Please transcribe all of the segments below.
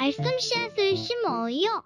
말씀 씨앗을 심어요.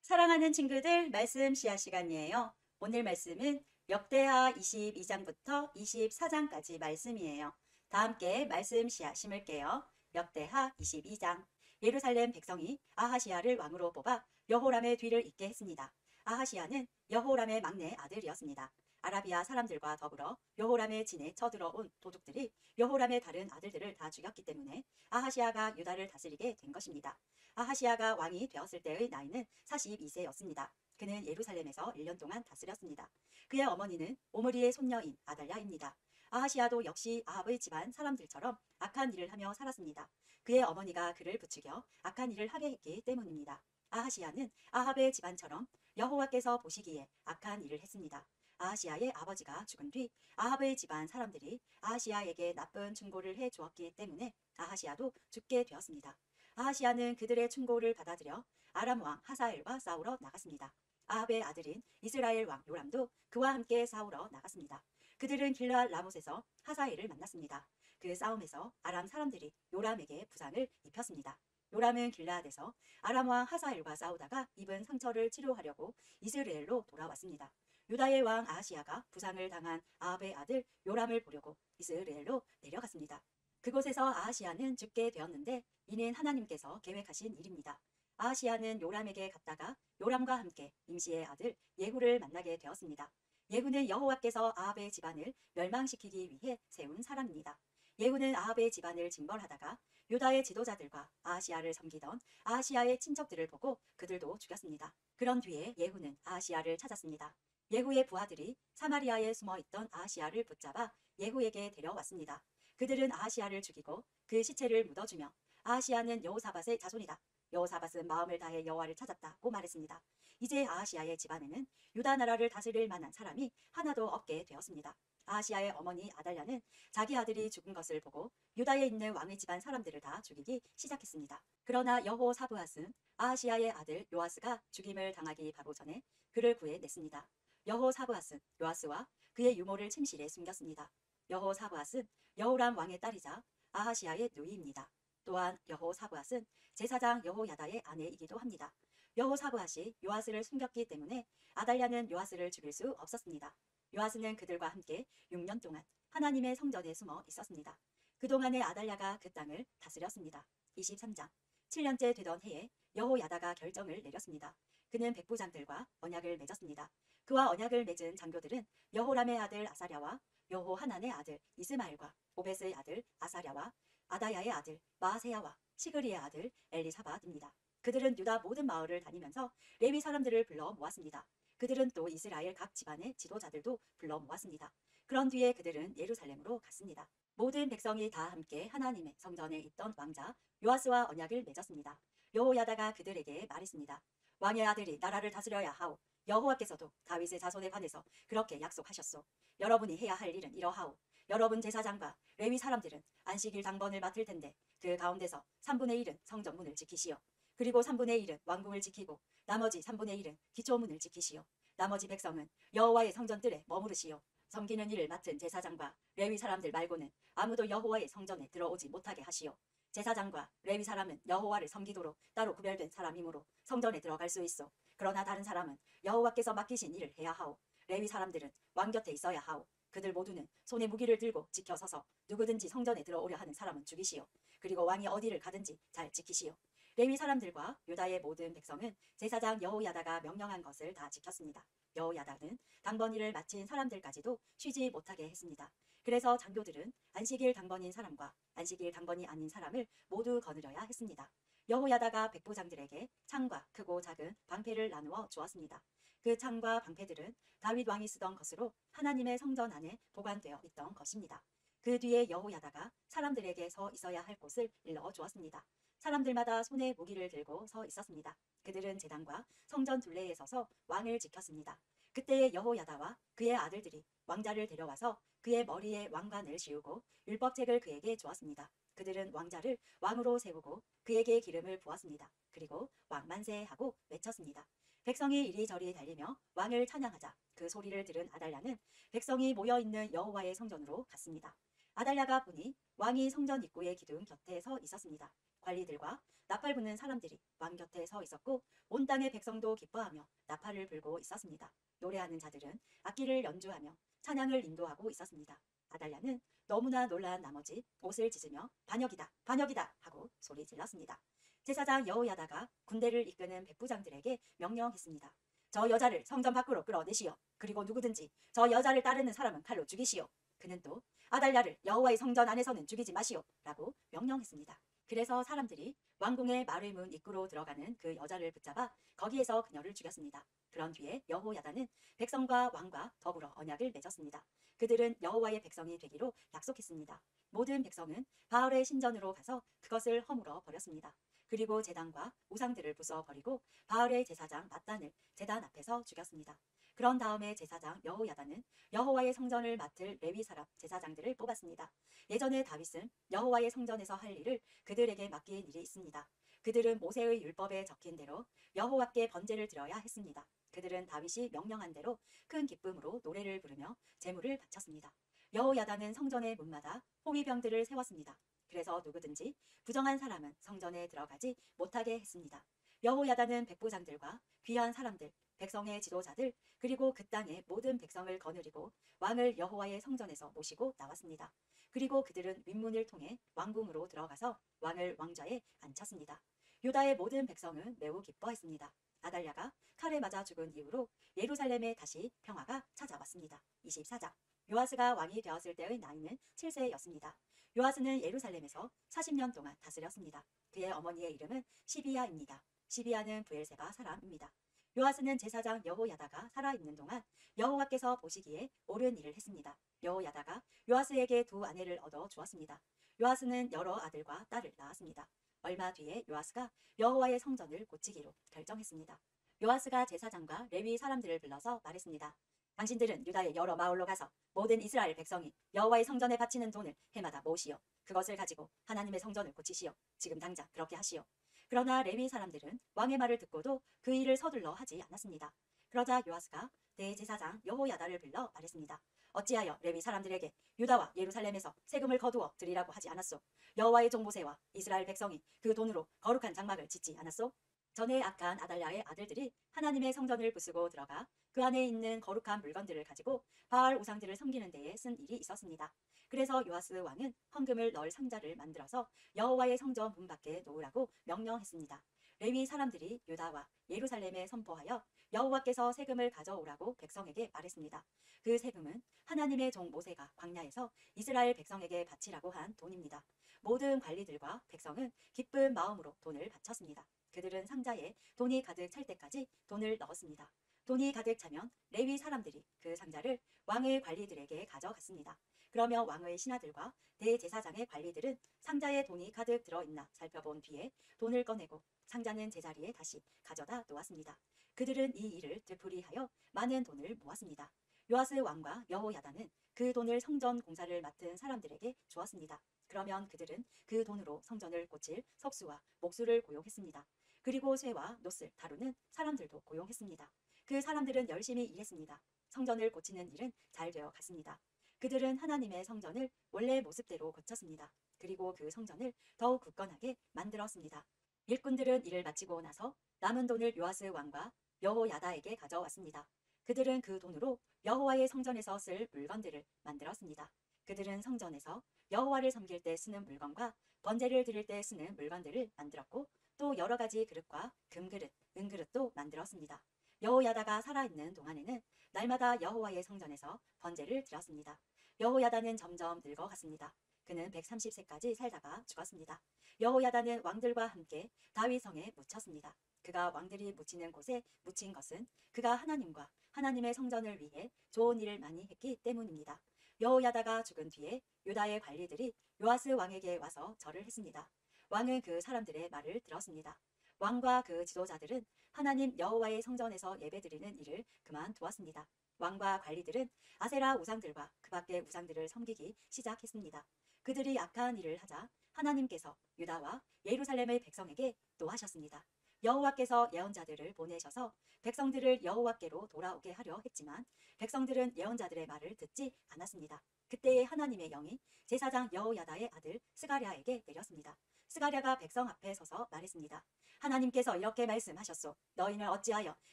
사랑하는 친구들, 말씀 씨앗 시간이에요. 오늘 말씀은 역대하 22장부터 24장까지 말씀이에요. 다 함께 말씀 씨앗 심을게요. 역대하 22장. 예루살렘 백성이 아하시야를 왕으로 뽑아 여호람의 뒤를 잇게 했습니다. 아하시야는 여호람의 막내 아들이었습니다. 아라비아 사람들과 더불어 여호람의 진에 쳐들어온 도둑들이 여호람의 다른 아들들을 다 죽였기 때문에 아하시야가 유다를 다스리게 된 것입니다. 아하시야가 왕이 되었을 때의 나이는 42세였습니다. 그는 예루살렘에서 1년 동안 다스렸습니다. 그의 어머니는 오므리의 손녀인 아달랴입니다. 아하시야도 역시 아합의 집안 사람들처럼 악한 일을 하며 살았습니다. 그의 어머니가 그를 부추겨 악한 일을 하게 했기 때문입니다. 아하시야는 아합의 집안처럼 여호와께서 보시기에 악한 일을 했습니다. 아하시야의 아버지가 죽은 뒤 아합의 집안 사람들이 아하시야에게 나쁜 충고를 해 주었기 때문에 아하시야도 죽게 되었습니다. 아하시야는 그들의 충고를 받아들여 아람 왕 하사엘과 싸우러 나갔습니다. 아합의 아들인 이스라엘 왕 요람도 그와 함께 싸우러 나갔습니다. 그들은 길르앗 라못에서 하사엘을 만났습니다. 그 싸움에서 아람 사람들이 요람에게 부상을 입혔습니다. 요람은 길르앗에서 아람 왕 하사엘과 싸우다가 입은 상처를 치료하려고 이스라엘로 돌아왔습니다. 유다의 왕 아하시야가 부상을 당한 아합의 아들 요람을 보려고 이스라엘로 내려갔습니다. 그곳에서 아하시야는 죽게 되었는데 이는 하나님께서 계획하신 일입니다. 아하시야는 요람에게 갔다가 요람과 함께 임시의 아들 예후를 만나게 되었습니다. 예후는 여호와께서 아합의 집안을 멸망시키기 위해 세운 사람입니다. 예후는 아합의 집안을 징벌하다가 유다의 지도자들과 아하시야를 섬기던 아하시야의 친척들을 보고 그들도 죽였습니다. 그런 뒤에 예후는 아하시야를 찾았습니다. 예후의 부하들이 사마리아에 숨어있던 아하시야를 붙잡아 예후에게 데려왔습니다. 그들은 아하시야를 죽이고 그 시체를 묻어주며 아하시야는 여호사밧의 자손이다. 여호사밧은 마음을 다해 여호와를 찾았다고 말했습니다. 이제 아하시야의 집안에는 유다 나라를 다스릴 만한 사람이 하나도 없게 되었습니다. 아하시야의 어머니 아달랴는 자기 아들이 죽은 것을 보고 유다에 있는 왕의 집안 사람들을 다 죽이기 시작했습니다. 그러나 여호사브앗은 아하시야의 아들 요아스가 죽임을 당하기 바로 전에 그를 구해냈습니다. 여호사브앗은 요아스와 그의 유모를 침실에 숨겼습니다. 여호사브앗은 여호람 왕의 딸이자 아하시야의 누이입니다. 또한 여호사브앗은 제사장 여호야다의 아내이기도 합니다. 여호사브앗이 요아스를 숨겼기 때문에 아달랴는 요아스를 죽일 수 없었습니다. 요아스는 그들과 함께 6년 동안 하나님의 성전에 숨어 있었습니다. 그동안에 아달랴가 그 땅을 다스렸습니다. 23장. 7년째 되던 해에 여호야다가 결정을 내렸습니다. 그는 백부장들과 언약을 맺었습니다. 그와 언약을 맺은 장교들은 여호람의 아들 아사랴와 여호하난의 아들 이스마엘과 오벳의 아들 아사랴와 아다야의 아들 마아세야와 시그리의 아들 엘리사밧입니다. 그들은 유다 모든 마을을 다니면서 레위 사람들을 불러 모았습니다. 그들은 또 이스라엘 각 집안의 지도자들도 불러 모았습니다. 그런 뒤에 그들은 예루살렘으로 갔습니다. 모든 백성이 다 함께 하나님의 성전에 있던 왕자 요아스와 언약을 맺었습니다. 여호야다가 그들에게 말했습니다. 왕의 아들이 나라를 다스려야 하오. 여호와께서도 다윗의 자손에 관해서 그렇게 약속하셨소. 여러분이 해야 할 일은 이러하오. 여러분 제사장과 레위 사람들은 안식일 당번을 맡을 텐데 그 가운데서 3분의 1은 성전문을 지키시오. 그리고 3분의 1은 왕궁을 지키고 나머지 3분의 1은 기초문을 지키시오. 나머지 백성은 여호와의 성전뜰에 머무르시오. 섬기는 일을 맡은 제사장과 레위 사람들 말고는 아무도 여호와의 성전에 들어오지 못하게 하시오. 제사장과 레위 사람은 여호와를 섬기도록 따로 구별된 사람이므로 성전에 들어갈 수 있어. 그러나 다른 사람은 여호와께서 맡기신 일을 해야 하오. 레위 사람들은 왕 곁에 있어야 하오. 그들 모두는 손에 무기를 들고 지켜서서 누구든지 성전에 들어오려 하는 사람은 죽이시오. 그리고 왕이 어디를 가든지 잘 지키시오. 레위 사람들과 유다의 모든 백성은 제사장 여호야다가 명령한 것을 다 지켰습니다. 여호야다는 당번일을 마친 사람들까지도 쉬지 못하게 했습니다. 그래서 장교들은 안식일 당번인 사람과 안식일 당번이 아닌 사람을 모두 거느려야 했습니다. 여호야다가 백부장들에게 창과 크고 작은 방패를 나누어 주었습니다. 그 창과 방패들은 다윗 왕이 쓰던 것으로 하나님의 성전 안에 보관되어 있던 것입니다. 그 뒤에 여호야다가 사람들에게 서 있어야 할 곳을 일러 주었습니다. 사람들마다 손에 무기를 들고 서 있었습니다. 그들은 제단과 성전 둘레에 서서 왕을 지켰습니다. 그때의 여호야다와 그의 아들들이 왕자를 데려와서 그의 머리에 왕관을 씌우고 율법책을 그에게 주었습니다. 그들은 왕자를 왕으로 세우고 그에게 기름을 부었습니다. 그리고 왕만세 하고 외쳤습니다. 백성이 이리저리 달리며 왕을 찬양하자 그 소리를 들은 아달랴는 백성이 모여있는 여호와의 성전으로 갔습니다. 아달랴가 보니 왕이 성전 입구의 기둥 곁에 서 있었습니다. 관리들과 나팔 부는 사람들이 왕 곁에 서 있었고 온 땅의 백성도 기뻐하며 나팔을 불고 있었습니다. 노래하는 자들은 악기를 연주하며 찬양을 인도하고 있었습니다. 아달랴는 너무나 놀란 나머지 옷을 찢으며 반역이다, 반역이다 하고 소리 질렀습니다. 제사장 여호야다가 군대를 이끄는 백부장들에게 명령했습니다. 저 여자를 성전 밖으로 끌어내시오. 그리고 누구든지 저 여자를 따르는 사람은 칼로 죽이시오. 그는 또 아달랴를 여호와의 성전 안에서는 죽이지 마시오 라고 명령했습니다. 그래서 사람들이 왕궁의 마을 문 입구로 들어가는 그 여자를 붙잡아 거기에서 그녀를 죽였습니다. 그런 뒤에 여호야다는 백성과 왕과 더불어 언약을 맺었습니다. 그들은 여호와의 백성이 되기로 약속했습니다. 모든 백성은 바알의 신전으로 가서 그것을 허물어 버렸습니다. 그리고 제단과 우상들을 부숴버리고 바알의 제사장 낫단을 제단 앞에서 죽였습니다. 그런 다음에 제사장 여호야다는 여호와의 성전을 맡을 레위 사람 제사장들을 뽑았습니다. 예전에 다윗은 여호와의 성전에서 할 일을 그들에게 맡긴 일이 있습니다. 그들은 모세의 율법에 적힌 대로 여호와께 번제를 드려야 했습니다. 그들은 다윗이 명령한 대로 큰 기쁨으로 노래를 부르며 제물을 바쳤습니다. 여호야다는 성전의 문마다 호위병들을 세웠습니다. 그래서 누구든지 부정한 사람은 성전에 들어가지 못하게 했습니다. 여호야다는 백부장들과 귀한 사람들, 백성의 지도자들, 그리고 그 땅의 모든 백성을 거느리고 왕을 여호와의 성전에서 모시고 나왔습니다. 그리고 그들은 윗문을 통해 왕궁으로 들어가서 왕을 왕좌에 앉혔습니다. 유다의 모든 백성은 매우 기뻐했습니다. 아달랴가 칼에 맞아 죽은 이후로 예루살렘에 다시 평화가 찾아왔습니다. 24장. 요아스가 왕이 되었을 때의 나이는 7세였습니다. 요아스는 예루살렘에서 40년 동안 다스렸습니다. 그의 어머니의 이름은 시비야입니다. 시비야는 브엘세바 사람입니다. 요아스는 제사장 여호야다가 살아있는 동안 여호와께서 보시기에 옳은 일을 했습니다. 여호야다가 요아스에게 두 아내를 얻어 주었습니다. 요아스는 여러 아들과 딸을 낳았습니다. 얼마 뒤에 요아스가 여호와의 성전을 고치기로 결정했습니다. 요아스가 제사장과 레위 사람들을 불러서 말했습니다. 당신들은 유다의 여러 마을로 가서 모든 이스라엘 백성이 여호와의 성전에 바치는 돈을 해마다 모으시오. 그것을 가지고 하나님의 성전을 고치시오. 지금 당장 그렇게 하시오. 그러나 레위 사람들은 왕의 말을 듣고도 그 일을 서둘러 하지 않았습니다. 그러자 요아스가 대제사장 여호야다를 불러 말했습니다. 어찌하여 레위 사람들에게 유다와 예루살렘에서 세금을 거두어 드리라고 하지 않았소? 여호와의 종 모세와 이스라엘 백성이 그 돈으로 거룩한 장막을 짓지 않았소? 전에 악한 아달랴의 아들들이 하나님의 성전을 부수고 들어가 그 안에 있는 거룩한 물건들을 가지고 바알 우상들을 섬기는 데에 쓴 일이 있었습니다. 그래서 요아스 왕은 헌금을 넣을 상자를 만들어서 여호와의 성전 문 밖에 놓으라고 명령했습니다. 레위 사람들이 유다와 예루살렘에 선포하여 여호와께서 세금을 가져오라고 백성에게 말했습니다. 그 세금은 하나님의 종 모세가 광야에서 이스라엘 백성에게 바치라고 한 돈입니다. 모든 관리들과 백성은 기쁜 마음으로 돈을 바쳤습니다. 그들은 상자에 돈이 가득 찰 때까지 돈을 넣었습니다. 돈이 가득 차면 레위 사람들이 그 상자를 왕의 관리들에게 가져갔습니다. 그러며 왕의 신하들과 대제사장의 관리들은 상자에 돈이 가득 들어있나 살펴본 뒤에 돈을 꺼내고 상자는 제자리에 다시 가져다 놓았습니다. 그들은 이 일을 되풀이하여 많은 돈을 모았습니다. 요아스 왕과 여호야다는 그 돈을 성전 공사를 맡은 사람들에게 주었습니다. 그러면 그들은 그 돈으로 성전을 고칠 석수와 목수를 고용했습니다. 그리고 쇠와 놋을 다루는 사람들도 고용했습니다. 그 사람들은 열심히 일했습니다. 성전을 고치는 일은 잘 되어 갔습니다. 그들은 하나님의 성전을 원래 모습대로 고쳤습니다. 그리고 그 성전을 더욱 굳건하게 만들었습니다. 일꾼들은 일을 마치고 나서 남은 돈을 요아스 왕과 여호야다에게 가져왔습니다. 그들은 그 돈으로 여호와의 성전에서 쓸 물건들을 만들었습니다. 그들은 성전에서 여호와를 섬길 때 쓰는 물건과 번제를 드릴 때 쓰는 물건들을 만들었고 또 여러 가지 그릇과 금그릇, 은그릇도 만들었습니다. 여호야다가 살아있는 동안에는 날마다 여호와의 성전에서 번제를 드렸습니다. 여호야다는 점점 늙어갔습니다. 그는 130세까지 살다가 죽었습니다. 여호야다는 왕들과 함께 다윗성에 묻혔습니다. 그가 왕들이 묻히는 곳에 묻힌 것은 그가 하나님과 하나님의 성전을 위해 좋은 일을 많이 했기 때문입니다. 여호야다가 죽은 뒤에 유다의 관리들이 요아스 왕에게 와서 절을 했습니다. 왕은 그 사람들의 말을 들었습니다. 왕과 그 지도자들은 하나님 여호와의 성전에서 예배드리는 일을 그만두었습니다. 왕과 관리들은 아세라 우상들과 그 밖의 우상들을 섬기기 시작했습니다. 그들이 악한 일을 하자 하나님께서 유다와 예루살렘의 백성에게 또 하셨습니다. 여호와께서 예언자들을 보내셔서 백성들을 여호와께로 돌아오게 하려 했지만 백성들은 예언자들의 말을 듣지 않았습니다. 그때의 하나님의 영이 제사장 여호야다의 아들 스가랴에게 내렸습니다. 스가랴가 백성 앞에 서서 말했습니다. 하나님께서 이렇게 말씀하셨소. 너희는 어찌하여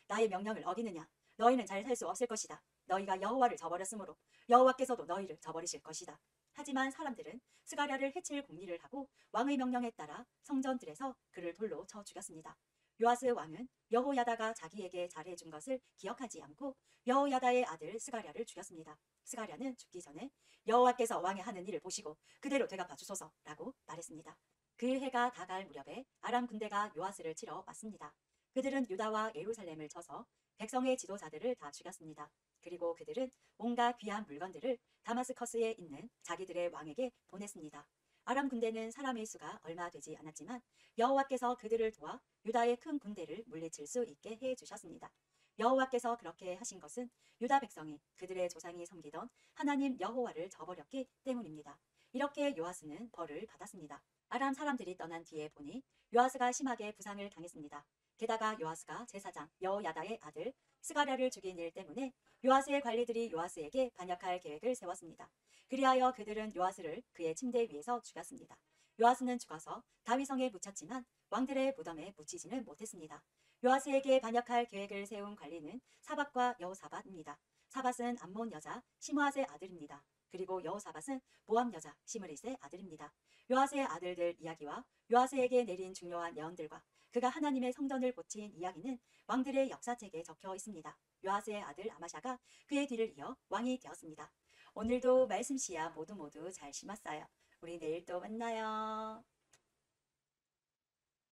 나의 명령을 어기느냐. 너희는 잘 살 수 없을 것이다. 너희가 여호와를 저버렸으므로 여호와께서도 너희를 저버리실 것이다. 하지만 사람들은 스가랴를 해칠 궁리를 하고 왕의 명령에 따라 성전들에서 그를 돌로 쳐 죽였습니다. 요아스 왕은 여호야다가 자기에게 잘해준 것을 기억하지 않고 여호야다의 아들 스가랴를 죽였습니다. 스가랴는 죽기 전에 여호와께서 왕의 하는 일을 보시고 그대로 되갚아 주소서라고 말했습니다. 그 해가 다갈 무렵에 아람 군대가 요아스를 치러 왔습니다. 그들은 유다와 예루살렘을 쳐서 백성의 지도자들을 다 죽였습니다. 그리고 그들은 온갖 귀한 물건들을 다마스커스에 있는 자기들의 왕에게 보냈습니다. 아람 군대는 사람의 수가 얼마 되지 않았지만 여호와께서 그들을 도와 유다의 큰 군대를 물리칠 수 있게 해 주셨습니다. 여호와께서 그렇게 하신 것은 유다 백성이 그들의 조상이 섬기던 하나님 여호와를 저버렸기 때문입니다. 이렇게 요아스는 벌을 받았습니다. 아람 사람들이 떠난 뒤에 보니 요아스가 심하게 부상을 당했습니다. 게다가 요아스가 제사장 여호야다의 아들 스가랴를 죽인 일 때문에 요아스의 관리들이 요아스에게 반역할 계획을 세웠습니다. 그리하여 그들은 요아스를 그의 침대 위에서 죽였습니다. 요아스는 죽어서 다윗성에 묻혔지만 왕들의 무덤에 묻히지는 못했습니다. 요아스에게 반역할 계획을 세운 관리는 사밧과 여호사밧입니다. 사밧은 암몬 여자 시므앗의 아들입니다. 그리고 여호사밧은 모압 여자 시므릿의 아들입니다. 요아스의 아들들 이야기와 요아스에게 내린 중요한 예언들과 그가 하나님의 성전을 고친 이야기는 왕들의 역사책에 적혀 있습니다. 요아스의 아들 아마샤가 그의 뒤를 이어 왕이 되었습니다. 오늘도 말씀 씨야 모두 잘 심었어요. 우리 내일 또 만나요.